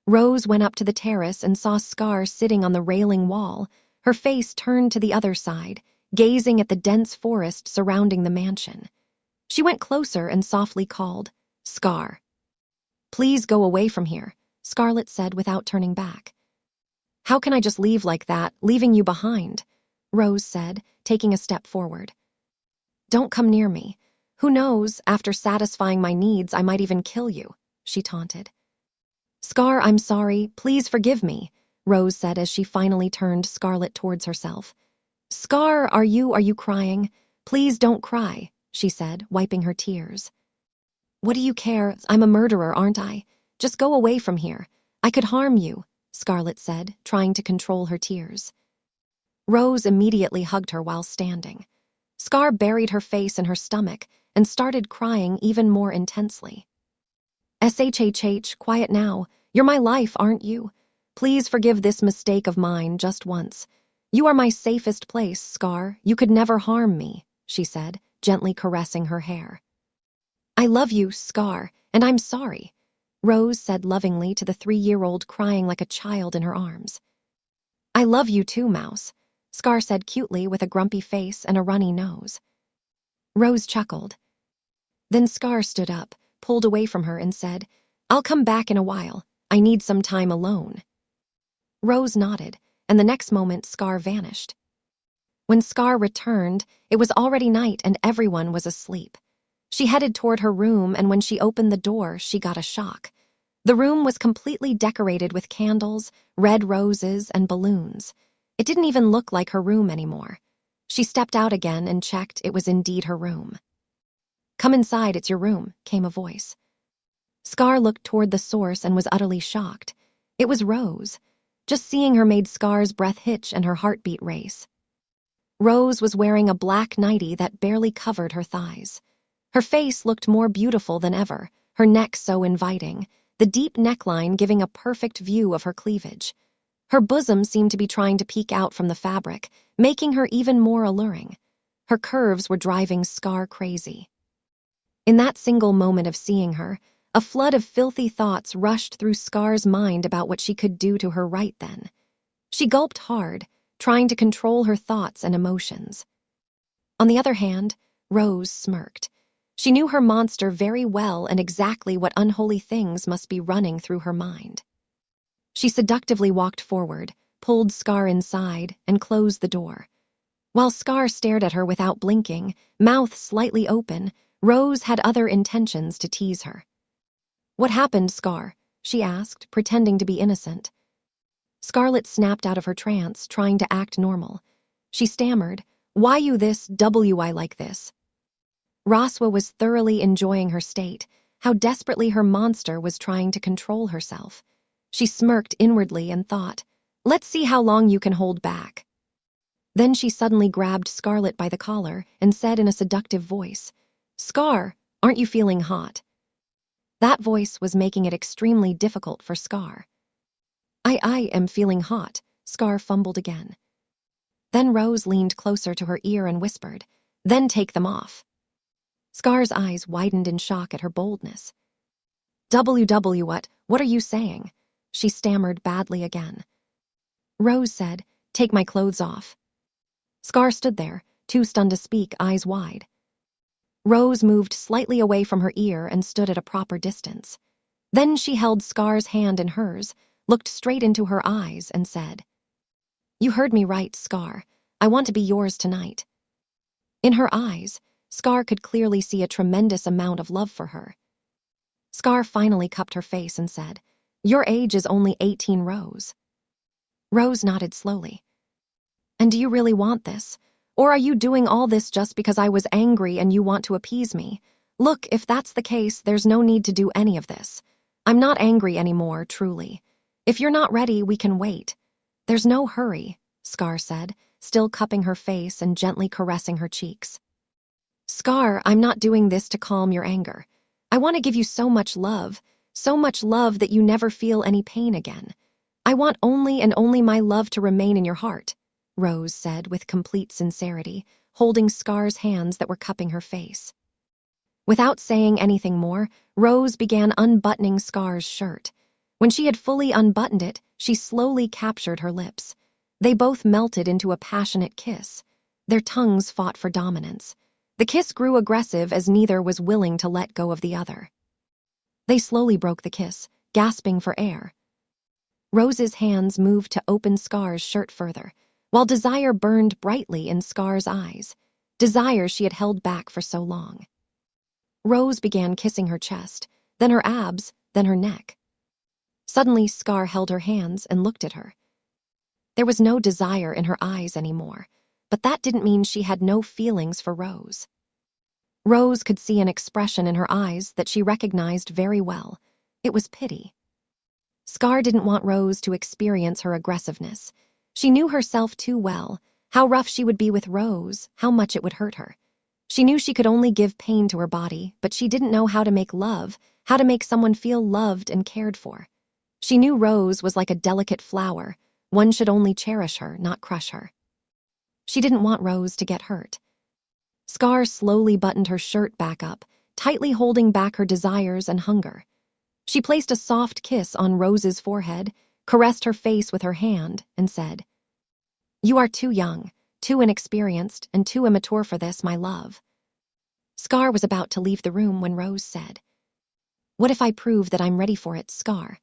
Rose went up to the terrace and saw Scar sitting on the railing wall, her face turned to the other side, gazing at the dense forest surrounding the mansion. She went closer and softly called, "Scar." "Please go away from here," Scarlett said without turning back. "How can I just leave like that, leaving you behind?" Rose said, taking a step forward. "Don't come near me. Who knows, after satisfying my needs, I might even kill you," she taunted. "Scar, I'm sorry. Please forgive me," Rose said as she finally turned Scarlett towards herself. "Scar, are you crying? Please don't cry," she said, wiping her tears. "What do you care? I'm a murderer, aren't I? Just go away from here. I could harm you," Scarlett said, trying to control her tears. Rose immediately hugged her while standing. Scar buried her face in her stomach and started crying even more intensely. "Shh, quiet now. You're my life, aren't you? Please forgive this mistake of mine just once. You are my safest place, Scar. You could never harm me," she said, gently caressing her hair. "I love you, Scar, and I'm sorry," Rose said lovingly to the 3-year-old crying like a child in her arms. "I love you too, Mouse," Scar said cutely with a grumpy face and a runny nose. Rose chuckled. Then Scar stood up, pulled away from her and said, "I'll come back in a while. I need some time alone." Rose nodded, and the next moment Scar vanished. When Scar returned, it was already night and everyone was asleep. She headed toward her room, and when she opened the door, she got a shock. The room was completely decorated with candles, red roses, and balloons. It didn't even look like her room anymore. She stepped out again and checked it was indeed her room. "Come inside, it's your room," came a voice. Scar looked toward the source and was utterly shocked. It was Rose. Just seeing her made Scar's breath hitch and her heartbeat race. Rose was wearing a black nightie that barely covered her thighs. Her face looked more beautiful than ever, her neck so inviting, the deep neckline giving a perfect view of her cleavage. Her bosom seemed to be trying to peek out from the fabric, making her even more alluring. Her curves were driving Scar crazy. In that single moment of seeing her, a flood of filthy thoughts rushed through Scar's mind about what she could do to her right then. She gulped hard, trying to control her thoughts and emotions. On the other hand, Rose smirked. She knew her monster very well and exactly what unholy things must be running through her mind. She seductively walked forward, pulled Scar inside, and closed the door. While Scar stared at her without blinking, mouth slightly open, Rose had other intentions to tease her. "What happened, Scar?" she asked, pretending to be innocent. Scarlett snapped out of her trance, trying to act normal. She stammered, "Why you this, I like this?" Raswa was thoroughly enjoying her state, how desperately her monster was trying to control herself. She smirked inwardly and thought, "Let's see how long you can hold back." Then she suddenly grabbed Scarlett by the collar and said in a seductive voice, "Scar, aren't you feeling hot?" That voice was making it extremely difficult for Scar. I am feeling hot," Scar fumbled again. Then Rose leaned closer to her ear and whispered, "Then take them off." Scar's eyes widened in shock at her boldness. What are you saying?" She stammered badly again. Rose said, "Take my clothes off." Scar stood there, too stunned to speak, eyes wide. Rose moved slightly away from her ear and stood at a proper distance. Then she held Scar's hand in hers, looked straight into her eyes, and said, "You heard me right, Scar. I want to be yours tonight." In her eyes, Scar could clearly see a tremendous amount of love for her. Scar finally cupped her face and said, "Your age is only 18, Rose." Rose nodded slowly. "And do you really want this? Or are you doing all this just because I was angry and you want to appease me? Look, if that's the case, there's no need to do any of this. I'm not angry anymore, truly. If you're not ready, we can wait. There's no hurry," Scar said, still cupping her face and gently caressing her cheeks. "Scar, I'm not doing this to calm your anger. I want to give you so much love that you never feel any pain again. I want only and only my love to remain in your heart," Rose said with complete sincerity, holding Scar's hands that were cupping her face. Without saying anything more, Rose began unbuttoning Scar's shirt. When she had fully unbuttoned it, she slowly captured her lips. They both melted into a passionate kiss. Their tongues fought for dominance. The kiss grew aggressive as neither was willing to let go of the other. They slowly broke the kiss, gasping for air. Rose's hands moved to open Scar's shirt further, while desire burned brightly in Scar's eyes, desire she had held back for so long. Rose began kissing her chest, then her abs, then her neck. Suddenly, Scar held her hands and looked at her. There was no desire in her eyes anymore, but that didn't mean she had no feelings for Rose. Rose could see an expression in her eyes that she recognized very well. It was pity. Scar didn't want Rose to experience her aggressiveness. She knew herself too well, how rough she would be with Rose, how much it would hurt her. She knew she could only give pain to her body, but she didn't know how to make love, how to make someone feel loved and cared for. She knew Rose was like a delicate flower. One should only cherish her, not crush her. She didn't want Rose to get hurt. Scar slowly buttoned her shirt back up, tightly holding back her desires and hunger. She placed a soft kiss on Rose's forehead, caressed her face with her hand, and said, "You are too young, too inexperienced, and too immature for this, my love." Scar was about to leave the room when Rose said, "What if I prove that I'm ready for it, Scar?